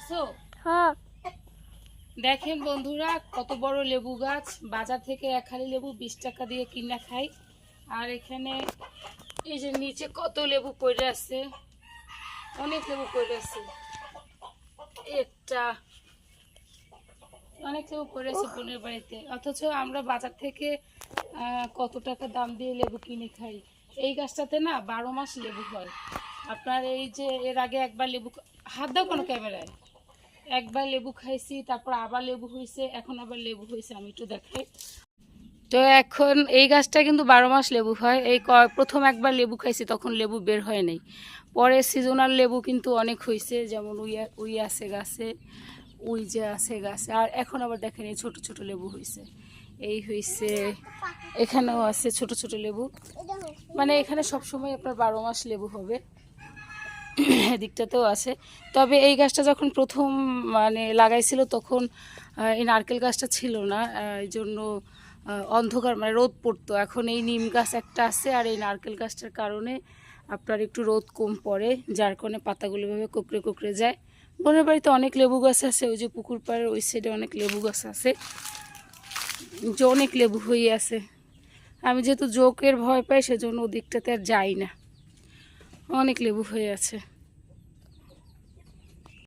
দেখছো? হ্যাঁ। দেখেন বন্ধুরা, কত বড় লেবু গাছ। বাজার থেকে এক হালি লেবু 20 টাকা দিয়ে কিনা খাই। আর এখানে এই যে নিচে কত লেবু পড়ে আছে, অনেক লেবু পড়ে আছে। একটা অনেক লেবু পড়ে আছে বোনের বাড়িতে, অথচ আমরা বাজার থেকে কত টাকা দাম দিয়ে লেবু কিনে খাই। এই গাছটাতে না 12 মাস লেবু হয়। আপনার এই যে এর আগে একবার লেবু, হাত দাও কোনো ক্যামেরায়, একবার লেবু খাইছি, তারপর আবার লেবু হয়েছে, এখন আবার লেবু হয়েছে, আমি একটু দেখাই। তো এখন এই গাছটা কিন্তু 12 মাস লেবু হয়। এই প্রথম একবার লেবু খাইছি, তখন লেবু বের হয় নাই। পরে সিজনাল লেবু কিন্তু অনেক হয়েছে, যেমন উই আছে গাছে, উই যে আছে গাছে। আর এখন আবার দেখেন এই ছোট ছোট লেবু হয়েছে, এই হয়েছে, এখানেও আছে ছোট ছোট লেবু। মানে এখানে সবসময় আপনার 12 মাস লেবু হবে। এদিকটাতেও আছে। তবে এই গাছটা যখন প্রথম মানে লাগাইছিল তখন এই নারকেল গাছটা ছিল না, এই জন্য অন্ধকার মানে রোদ পড়তো। এখন এই নিম গাছ একটা আছে আর এই নারকেল গাছটার কারণে আপনার একটু রোদ কম পড়ে, যার কারণে পাতাগুলো ভাবে কোঁকড়ে কোঁকড়ে যায়। বোনের বাড়িতে অনেক লেবু গাছ আছে, ওই যে পুকুর পাড়ের ওই সাইডে অনেক লেবু গাছ আছে, যে অনেক লেবু হয়ে আছে। আমি যেহেতু জোকের ভয় পাই সেজন্য ওদিকটাতে আর যাই না, অনেক লেবু হয়ে আছে।